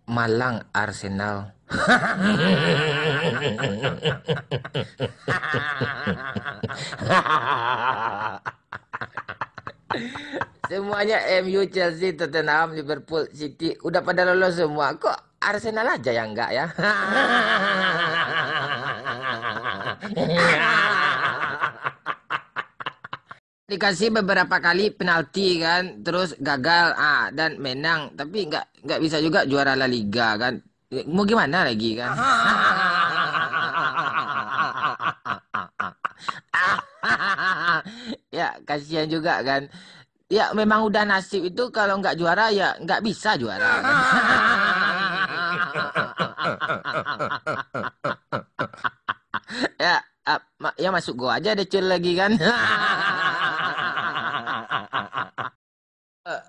Malang Arsenal. Semuanya MU, Chelsea, Tottenham, Liverpool, City udah pada lolos semua. Kok Arsenal aja yang enggak ya? Dikasih beberapa kali penalti kan, terus gagal dan menang, tapi nggak bisa juga juara La Liga kan. Mau gimana lagi kan? Ya kasihan juga kan. Ya memang udah nasib itu kalau nggak juara ya nggak bisa juara kan. Ya, ya masuk gua aja Decul lagi kan.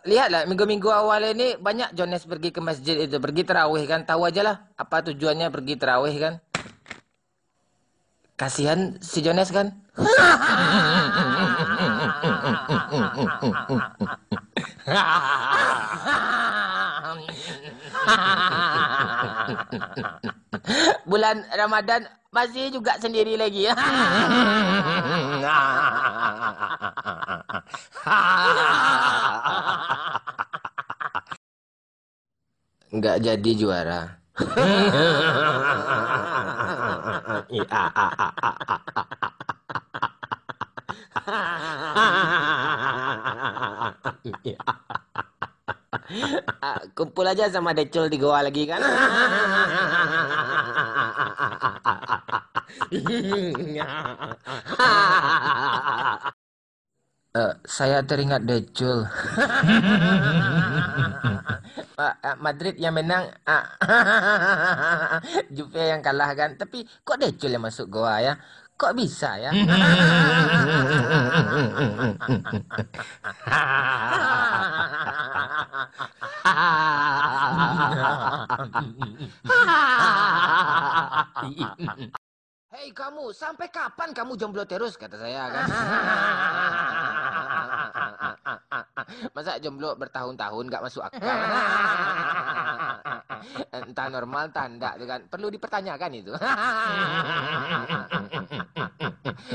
Lihatlah minggu-minggu awal ini banyak Jones pergi ke masjid itu, pergi terawih kan. Tahu aja lah apa tujuannya pergi terawih kan. Kasihan si Jones kan. Bulan Ramadan masih juga sendiri lagi ya. Nggak jadi juara. Kumpul aja sama Decul di goa lagi kan. Saya teringat Decul. Madrid yang menang, Juve yang kalah kan. Tapi kok Decul yang masuk goa ya? Kok bisa ya? Hei kamu, sampai kapan kamu jomblo terus kata saya kan? Masa jomblo bertahun-tahun gak masuk akal? Entah normal, entah enggak tuh kan. Perlu dipertanyakan itu.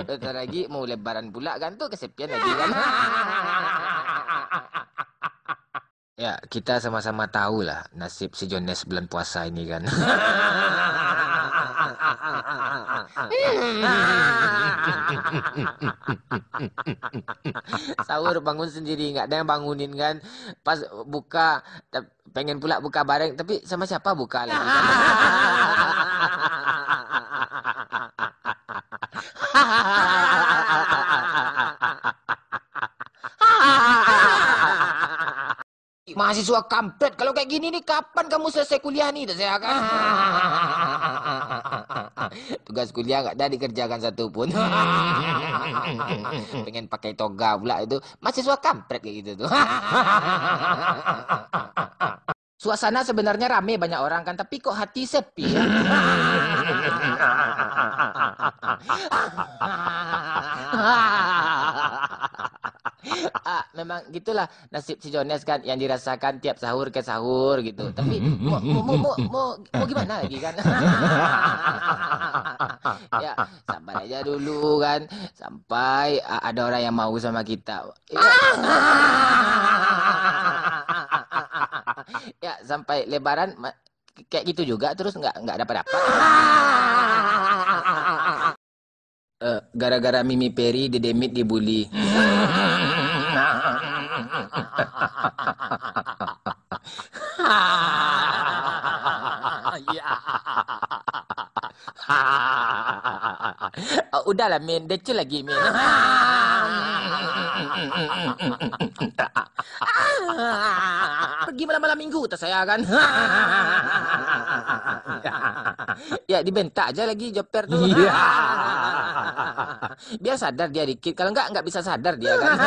Bentar lagi mau lebaran pula kan tuh kesepian lagi kan. Ya, kita sama-sama tahu lah nasib si Jones bulan puasa ini kan. Sahur bangun sendiri, nggak ada yang bangunin kan. Pas buka, pengen pula buka bareng, tapi sama siapa buka lagi kan? Mahasiswa kampret, kalau kayak gini nih kapan kamu selesai kuliah nih? Saya kan. Tugas kuliah nggak ada dikerjakan satu pun. Pengen pakai toga pula itu. Mahasiswa kampret kayak gitu tuh. Suasana sebenarnya rame banyak orang kan, tapi kok hati sepi ya? Memang gitulah nasib si Jones kan yang dirasakan tiap sahur ke sahur gitu. Tapi mau gimana lagi kan? Ya sabar aja dulu kan sampai ada orang yang mau sama kita. Ya sampai Lebaran kayak gitu juga terus nggak dapat. Gara-gara Mimi Peri didemit dibully. Udahlah Min, Decul lagi Min. Pergi malam-malam minggu tak saya kan. Ya dibentak aja lagi Joper tuh. Biar sadar dia dikit, kalau nggak bisa sadar dia kan.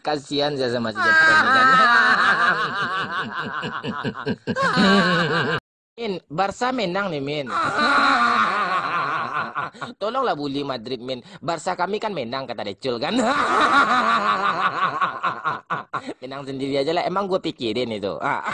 Kasihan saya sama si Joper ini kan. Min, Barca menang nih Min. Tolonglah bully Madrid Min. Barca kami kan menang kata Decul kan. Menang sendiri aja lah. Emang gue pikirin itu. Ah.